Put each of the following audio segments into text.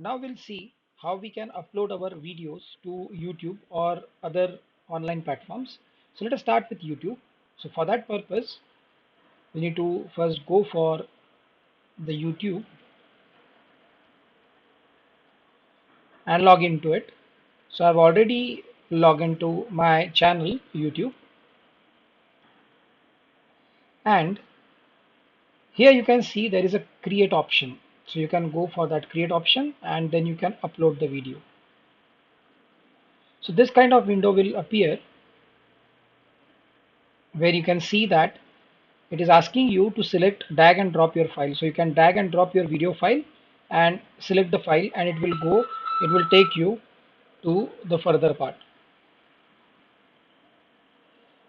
Now we'll see how we can upload our videos to YouTube or other online platforms. So let us start with YouTube. So for that purpose, we need to first go for the YouTube and log into it. So I've already logged into my channel YouTube, and here you can see there is a create option. So you can go for that create option and then you can upload the video. So this kind of window will appear where you can see that it is asking you to select drag and drop your file. So you can drag and drop your video file and select the file, and it will take you to the further part.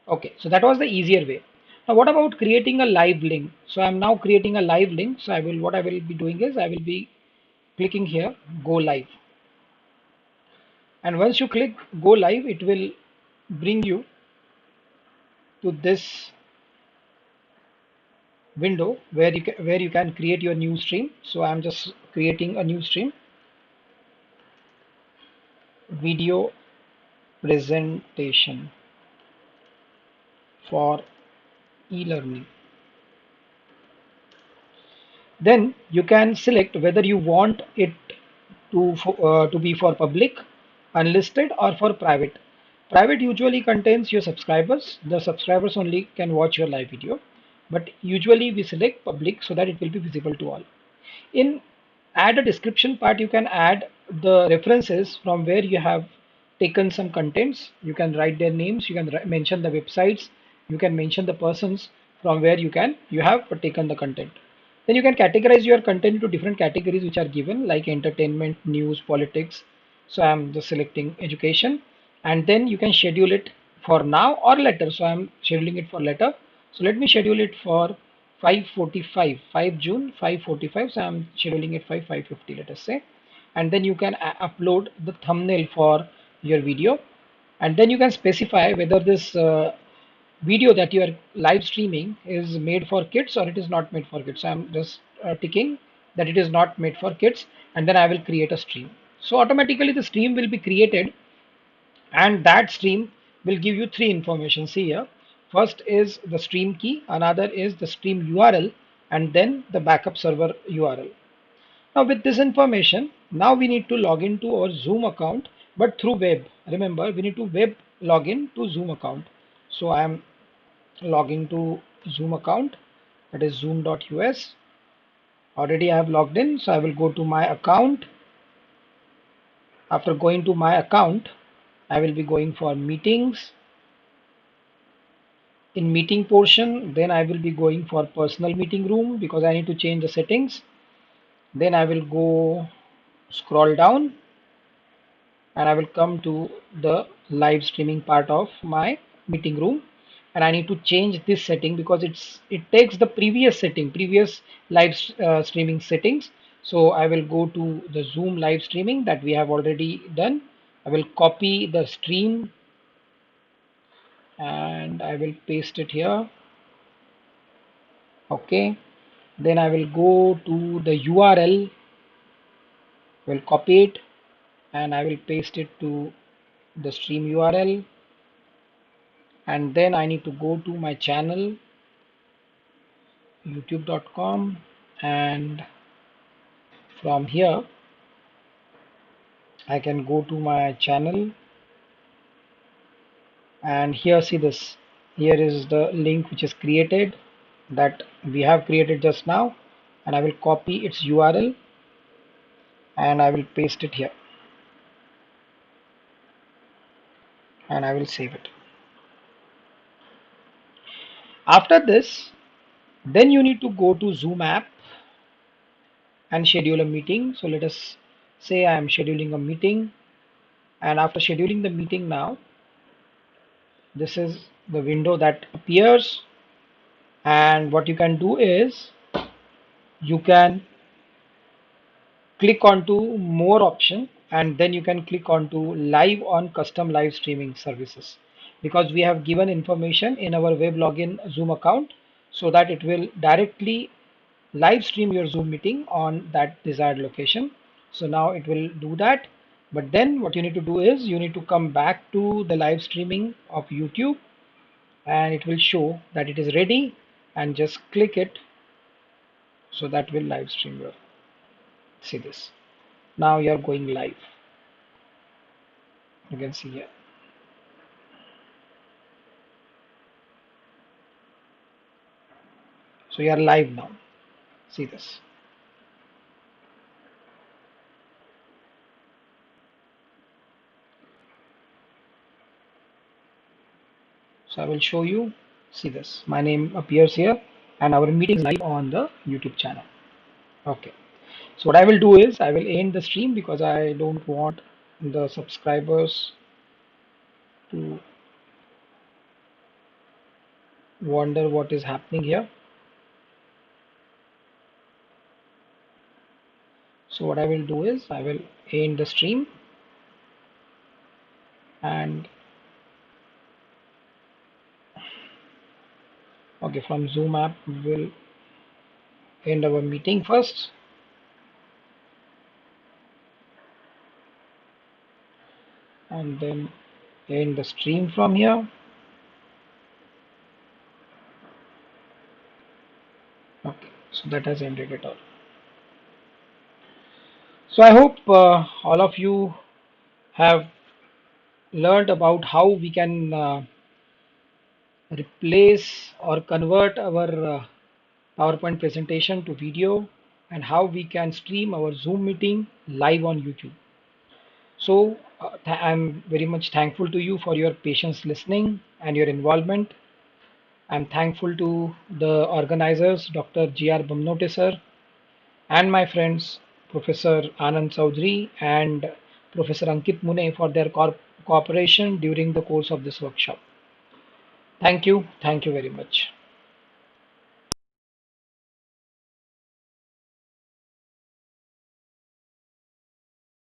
Okay, so that was the easier way. Now what about creating a live link? So I'm now creating a live link. So what I will be doing is I will be clicking here, go live. And once you click go live, it will bring you to this window where you can create your new stream. So I'm just creating a new stream, video presentation for e-learning. Then you can select whether you want it to be for public, unlisted, or for private. Private usually contains your subscribers. The subscribers only can watch your live video, but usually we select public so that it will be visible to all. In add a description part, you can add the references from where you have taken some contents. You can write their names, you can mention the websites, you can mention the persons from where you have taken the content. Then you can categorize your content into different categories which are given, like entertainment, news, politics. So I'm just selecting education, and then you can schedule it for now or later. So I'm scheduling it for later. So let me schedule it for 5:45, 5 June 5:45. So I'm scheduling it for 5:50, let us say. And then you can upload the thumbnail for your video, and then you can specify whether this video that you are live streaming is made for kids or it is not made for kids. So I'm just ticking that it is not made for kids, and then I will create a stream. So automatically the stream will be created, and that stream will give you three information. See here, first is the stream key, another is the stream URL, and then the backup server URL. Now with this information, now we need to log into our Zoom account, but through web. Remember, we need to web login to Zoom account. So I am logging to Zoom account, that is zoom.us. Already I have logged in, so I will go to my account. After going to my account, I will be going for meetings. In meeting portion, then I will be going for personal meeting room because I need to change the settings. Then I will go scroll down and I will come to the live streaming part of my meeting room, and I need to change this setting because it takes the previous live streaming settings. So I will go to the Zoom live streaming that we have already done. I will copy the stream and I will paste it here. Okay, then I will go to the URL, will copy it and I will paste it to the stream URL, and then I need to go to my channel youtube.com, and from here I can go to my channel, and here see this, here is the link which is created that we have created just now, and I will copy its URL and I will paste it here and I will save it. After this, then you need to go to Zoom app and schedule a meeting. So let us say I am scheduling a meeting, and after scheduling the meeting, now this is the window that appears, and what you can do is you can click onto more option, and then you can click onto live on custom live streaming services, because we have given information in our web login Zoom account so that it will directly live stream your Zoom meeting on that desired location. So now it will do that. But then what you need to do is you need to come back to the live streaming of YouTube, and it will show that it is ready, and just click it, so that will live stream your, see this. Now you are going live. You can see here. So you are live now. See this. So I will show you. See this. My name appears here, and our meeting is live on the YouTube channel. Okay. So what I will do is I will end the stream because I don't want the subscribers to wonder what is happening here. So what I will do is I will end the stream, and okay, from Zoom app we will end our meeting first, and then end the stream from here. Okay, so that has ended it all. So I hope all of you have learned about how we can replace or convert our PowerPoint presentation to video, and how we can stream our Zoom meeting live on YouTube. So I'm very much thankful to you for your patience listening and your involvement. I'm thankful to the organizers, Dr. G.R. Bamnote sir, and my friends, Professor Anand Chaudhary and Professor Ankit Mune, for their cooperation during the course of this workshop. Thank you. Thank you very much.